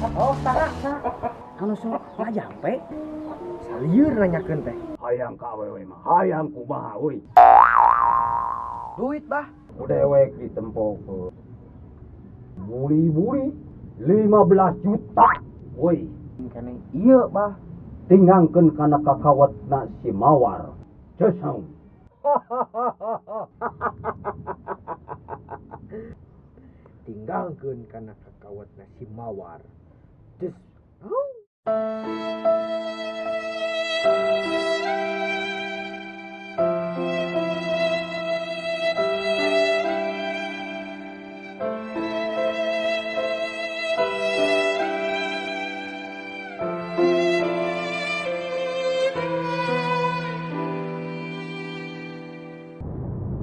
Oh, tara. Anu sok ngajampe. Salieur nanyakeun teh. Hayang ka awewe mah, hayang kumaha euy. Duit, Bah. Dewek ditempokeun. Buri-buri 15 juta. Woi, Kene ieu, Bah. tingangkeun kana kakawatna si Mawar. Ceusang. Tinggalkeun kana kakawatna si Mawar. Des.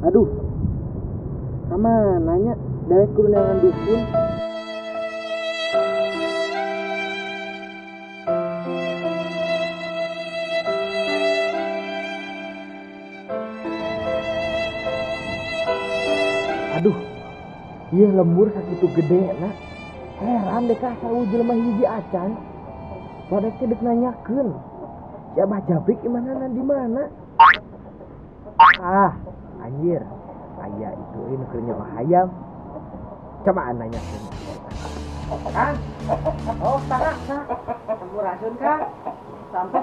Aduh, sama nanya dewek kudu neangan dukun. Aduh, ieu lembur sakitu gede na. Heran deh kah sawu jelema hiji acan. Badek teh deuk nanyakeun. Si Abah Jabrik imanana di mana? Ah, anjir. Aya itu ini keur nyawa hayam. Coba nanyakeun. Kang. Oh, tara. Sampurasun, Kang. Sampai.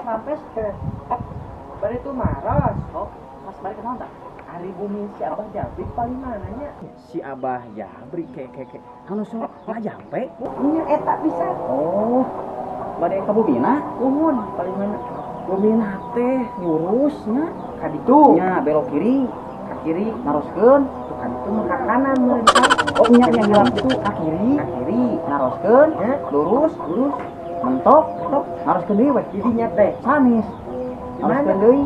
Bari itu maros. Oh, Mas balik kenal tak? Hari bumi si Abah Jabrik paling mananya? Si Abah Jabrik keke. Anu sok ngajampe? Nya eta bisa. Oh. Bade ka bumina? Uhun, paling mana? Bumina teh lurusnya ka ditu. Nya belok kiri, ka kiri naroskeun, tuh ka ditu mah ka kanan meureun. Oh nya yang hilang itu ka kiri naroskeun, lurus, mentok, naroskeun deui we didinya teh. Sanis. Naroskeun deui.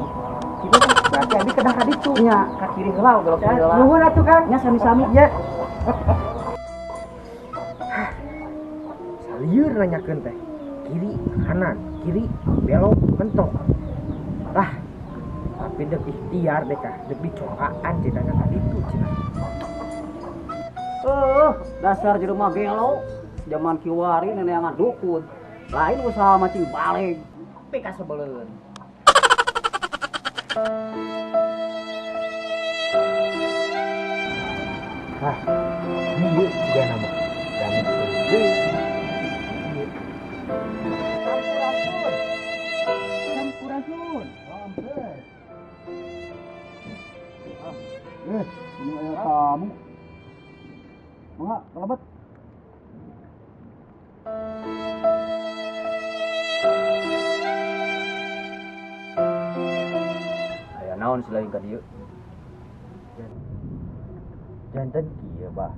Kitu teh berarti abi kedah ka ditu. Nya ka kiri heula belok kiri heula. Nuhun atuh Kang. Nya sami-sami. Nya. Salieur nanyakeun teh. Kiri, kanan, kiri, belok, mentok. Lah, tapi dek ikhtiar deh kah, dek bicoaan ceritanya tadi itu cenah. Dasar jelema gelo. Zaman kiwari neneangan dukun. Lain usaha macing balik. Tapi kasebeleun. Hah, ieu juga nama. Gamis deui. Sampurasun. Ini aya tamu. Mangga, kalabat. Aya naon selain ka dieu? Janten kieu, Bah.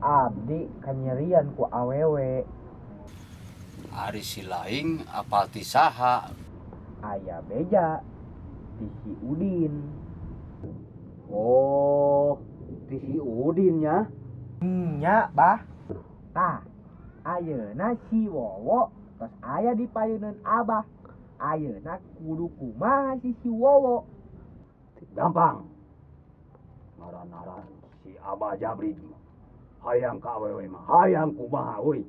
Abdi kanyerian ku awewe. Ari silaing apal ti saha? Aya beja di si Udin. Oh, ti si Udin nya. Nya, Bah. Tah, ayeuna si Wowo tos aya di payeuneun Abah. Ayeuna kudu kumaha si Wowo. Gampang. Ngaran-ngaran si Abah Jabrik. Hayang ka awewe mah, hayang kumaha euy.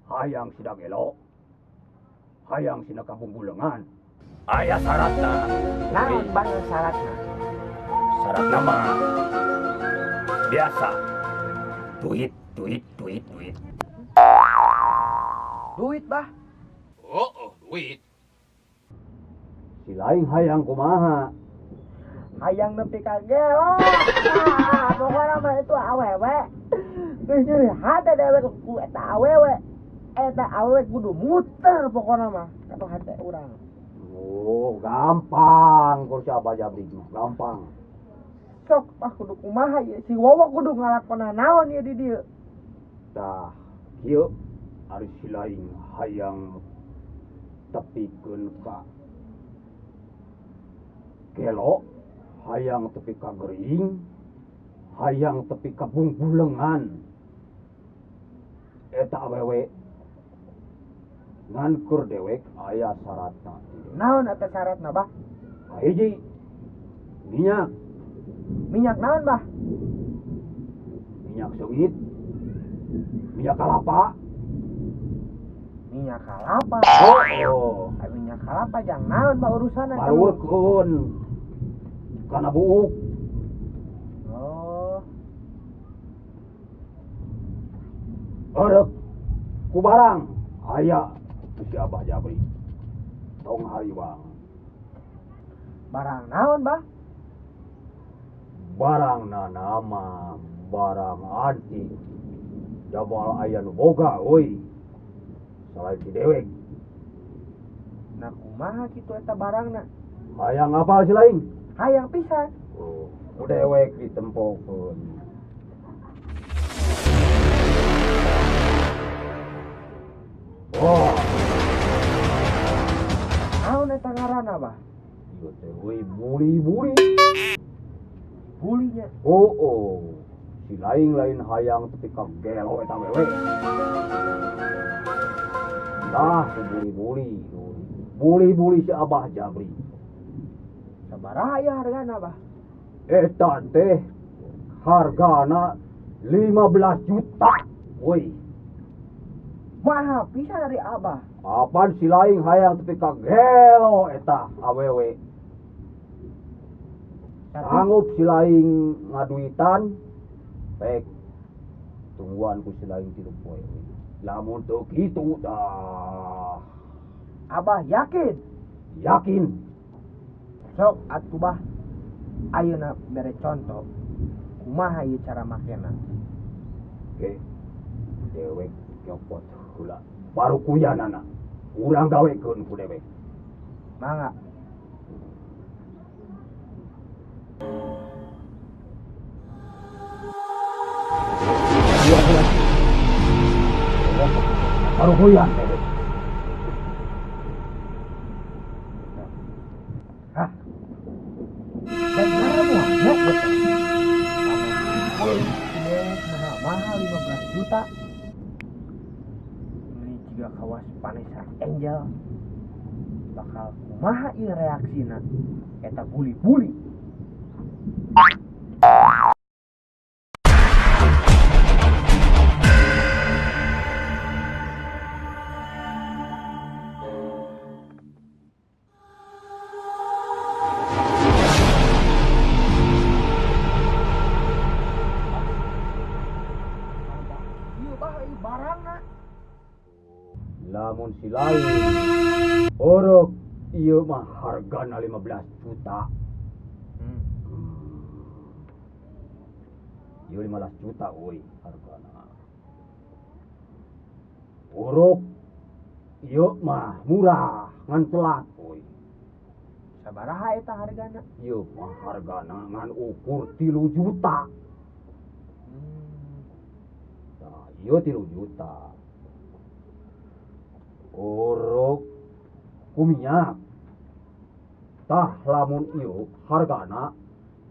Hayang sida gelo. Hayang sida kabunggulengan. Aya syaratna. Naon Bah syaratna? Syaratna mah biasa. Duit. Duit, Bah. Oh, duit. Si lain hayang kumaha. Hayang nepi ka gelo. Pokona mah itu awewe. Geus nyeri hate dewek ku eta awewe. Eta awewe kudu muter pokona mah. Kata hate urang. Oh, gampang. Kur si Abah Jabrik mah gampang. Sok Bah kudu kumaha ye si Wowo kudu ngalakona naon ye di dieu. Tah, kieu ari si lain hayang tepikeun ka gelo, hayang tepi ka gering, hayang tepi ka bungbulengan. Eta awewe ngan kur dewek aya syaratna. Naon eta syaratna, Bah? Hiji minyak, Minyak naon, Bah? minyak sengit, minyak kelapa. Minyak kelapa. Oh. Minyak kelapa jang naon Pak urusan Balurkeun. Kana buuk. Oh. Arek ku barang aya si Abah Jabri. Tong hariwang. Barang naon, Bah? Barang nama barang antik. Jabal aya nu boga euy. Selain si dewek. Nah kumaha kitu eta barangna? Hayang apal si lain? Hayang pisan. Oh, ku dewek ditempokeun. Wah, Naon eta ngaranna, Bah? ieu teh euy buri-buri. Bulinya. Oh. Si lain hayang tepi ka gelo eta wewe. Dah si buri-buri. Buri-buri si Abah Jabri. Sabaraha aya hargana, Bah? Eta teh hargana 15 juta. Woi, Mahal pisan dari Abah. apaan si lain hayang tepi ka gelo eta awewe. Sanggup si lain ngaduitan. Pek tungguan ku si lain 3 poe. Lamun teu kitu dah. Abah yakin? Yakin. Sok atuh Bah. Ayeuna bere contoh. Kumaha ieu cara makena? Oke. Dewek nyopot heula. Baru kuyanana. Urang gawekeun ku dewek. Mangga. Baru kuyan dewek. Hah? Dan cara muanya betul. Mahal 15 juta. Ini juga kawas Vanessa Angel. Bakal kumaha ieu reaksina? Eta buli-buli. Barangna Lamun si lain orok ieu mah hargana 15 juta. Ieu 15 juta euy hargana. Orok ieu mah murah ngan telat euy. sabaraha eta hargana? Ieu mah hargana ngan ukur 3 juta. Nah, ieu 3 juta. Orok kuminyak. Tah lamun ieu hargana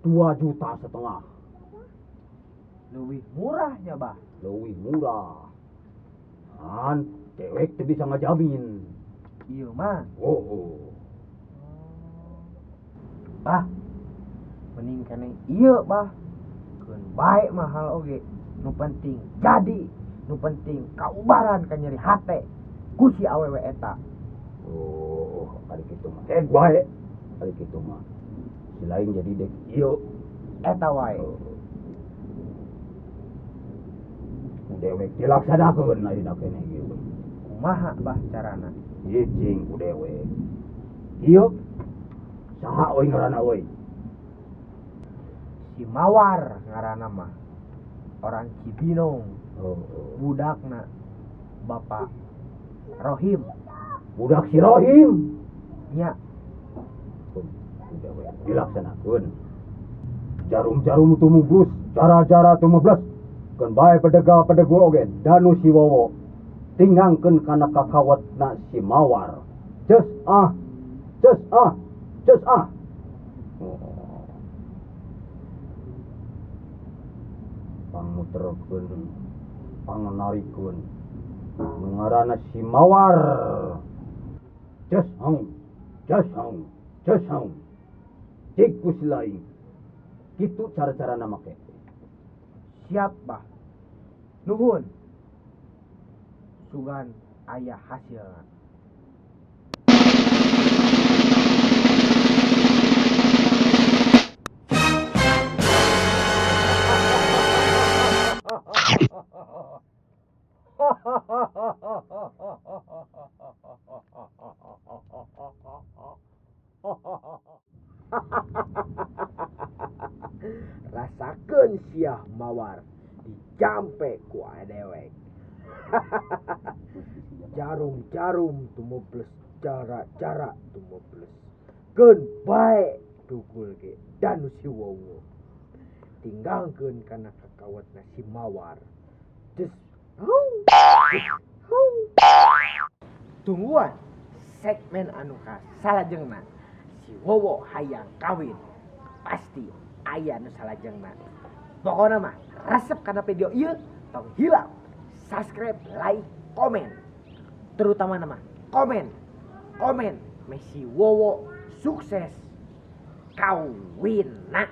2,5 juta. Leuwih murah ya, Bah. Leuwih murah. Kan dewek teu bisa ngajamin. Ieu mah. Oh. Bah. Mending keneh ieu, Bah. Keun bae mahal oge. Nu penting jadi, nu penting kaubaran ka nyeri hate ku si awewe eta. Oh, kali kitu mah. Bae. Kali kitu mah. Si lain jadi dek ieu. Eta wae. Dewek dilaksanakeun ayeuna keneh ieu. Kumaha Bah carana? Ijing ku dewek. Ieu saha euy ngaranna euy? Si Mawar ngaranna mah. Orang Cibinong. Oh. Budakna Bapak Rohim. Budak si Rohim. Nya. Dewek dilaksanakeun. Jarum-jarum tumublus, cara-cara tumeblas. Keun bae pedega-pedegu oge danu si Wowo. Tingangkeun kana kakawatna si Mawar. Cus ah. Panguterkeun, pangnarikeun. Nu ngaranna si Mawar. Cus haung. Cik ku si lain. Kitu cara-carana make. Siap, Bah. Nuhun. sugan ayah hasil. Rasakeun sia mawar dicampe ku dewek. Jarum-jarum tumuples, cara-cara tumuples. Keun bae dugul ge Danu si Wowo. Tinggalkeun kana kakawatna si mawar. Des tungguan segmen anu salajengna si Wowo hayang kawin. Pasti aya nu salajengna. Pokona mah resep kana video ieu tong hilang. Subscribe, like, komen. Terutama nama komen. Messi Wowo sukses kawinna.